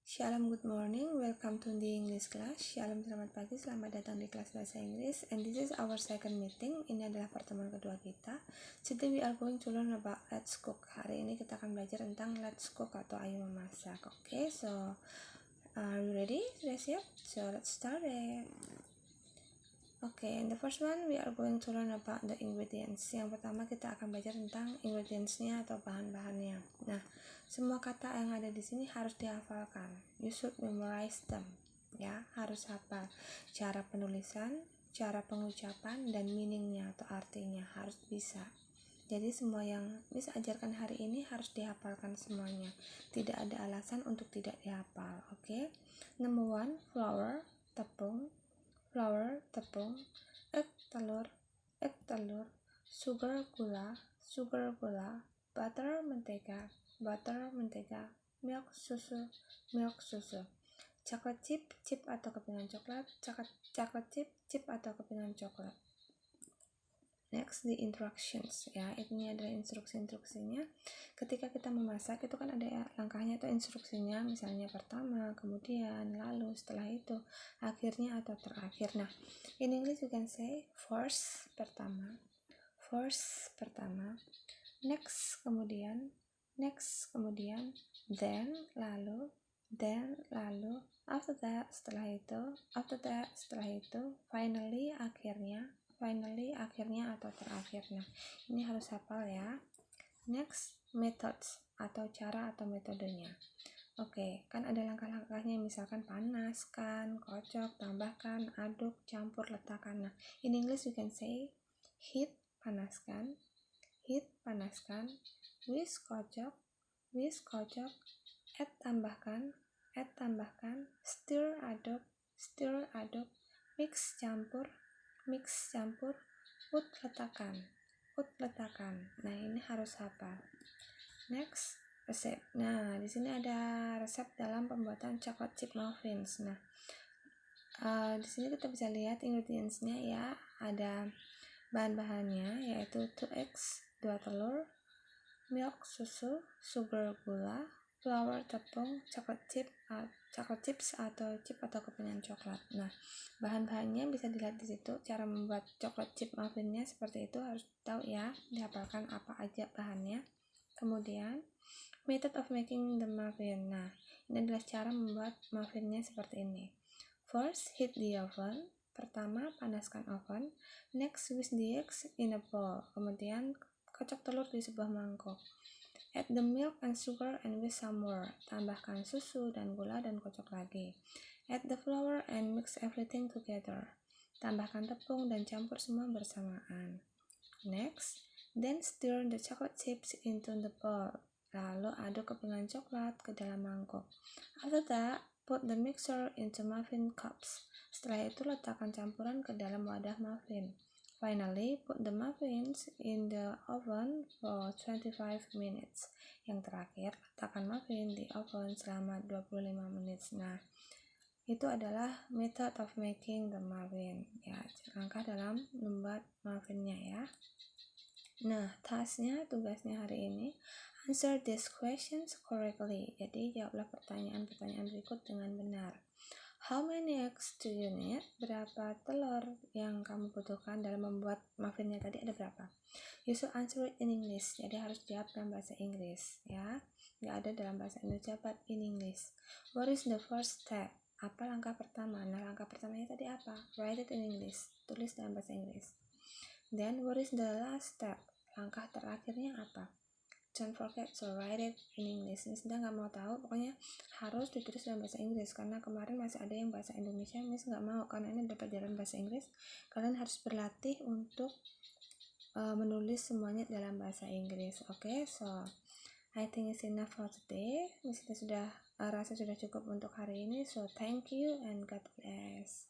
Shalom, good morning. Welcome to the English class. Shalom, selamat pagi. Selamat datang di kelas bahasa Inggris. And this is our second meeting. Ini adalah pertemuan kedua kita. Today we are going to learn about let's cook. Hari ini kita akan belajar tentang let's cook atau ayo memasak. Okay, so are you ready? Sudah siap? So let's start it. Okay, and the first one we are going to learn about the ingredients. Yang pertama kita akan belajar tentang ingredients-nya atau bahan-bahannya. Nah, semua kata yang ada di sini harus dihafalkan. You should memorize them. Ya, harus hafal cara penulisan, cara pengucapan, dan meaning-nya atau artinya harus bisa. Jadi semua yang Miss ajarkan hari ini harus dihafalkan semuanya. Tidak ada alasan untuk tidak dihafal. Okay? Number one, flour, tepung. Flour, tepung, egg telur, sugar, gula, butter, mentega, milk, susu, chocolate chip atau kepingan coklat, chocolate chip atau kepingan coklat. Next, the instructions, ya, ini adalah instruksinya. Ketika kita memasak itu kan ada langkahnya atau instruksinya, misalnya pertama, kemudian, lalu, setelah itu, akhirnya atau terakhir. Nah, in English you can say first, pertama, next, kemudian, then, lalu, after that, setelah itu, finally, akhirnya atau terakhir. Nah, ini harus hafal ya. Next, methods atau cara atau metodenya. Oke, kan ada langkah-langkahnya, misalkan panaskan, kocok, tambahkan, aduk, campur, letakkan. Nah, in English you can say heat, panaskan, whisk, kocok, add, tambahkan, stir, aduk, mix, campur, put, letakkan. Nah, ini harus hafal. Next, resep. Nah, di sini ada resep dalam pembuatan chocolate chip muffins. Nah, di sini kita bisa lihat ingredients-nya ya. Ada bahan-bahannya yaitu 2 eggs, 2 telur, milk, susu, sugar, gula, flour, tepung, chocolate chips atau chip atau kepingan coklat. Nah, bahan-bahannya bisa dilihat di situ. Cara membuat chocolate chip muffinnya seperti itu harus tahu ya, dihafalkan apa aja bahannya. Kemudian, method of making the muffin. Nah, ini adalah cara membuat muffinnya seperti ini. First, heat the oven. Pertama, panaskan oven. Next, whisk the eggs in a bowl. Kemudian, kocok telur di sebuah mangkok. Add the milk and sugar and whisk some more. Tambahkan susu dan gula dan kocok lagi. Add the flour and mix everything together. Tambahkan tepung dan campur semua bersamaan. Next, then stir the chocolate chips into the bowl. Lalu aduk kepingan coklat ke dalam mangkok. After that, put the mixture into muffin cups. Setelah itu letakkan campuran ke dalam wadah muffin. Finally, put the muffins in the oven for 25 minutes. Yang terakhir, letakkan muffin di oven selama 25 menit. Nah, itu adalah method of making the muffin. Ya, langkah dalam membuat muffinnya ya. Nah, tugasnya hari ini, answer these questions correctly. Jadi, jawablah pertanyaan-pertanyaan berikut dengan benar. How many eggs do you need? Berapa telur yang kamu butuhkan dalam membuat muffinnya tadi, ada berapa? You should answer it in English. Jadi harus jawab dalam bahasa Inggris ya. Nggak ada dalam bahasa Indonesia, but in English. What is the first step? Apa langkah pertama? Nah, langkah pertamanya tadi apa? Write it in English. Tulis dalam bahasa Inggris. Then what is the last step? Langkah terakhirnya apa? Don't forget to write it in English. Miss nggak mau tahu, pokoknya harus ditulis dalam bahasa Inggris. Karena kemarin masih ada yang bahasa Indonesia, Miss nggak mau. Karena ini ada pelajaran bahasa Inggris, kalian harus berlatih untuk menulis semuanya dalam bahasa Inggris. Okay, so I think it's enough for today. Miss sudah rasa sudah cukup untuk hari ini. So thank you and God bless.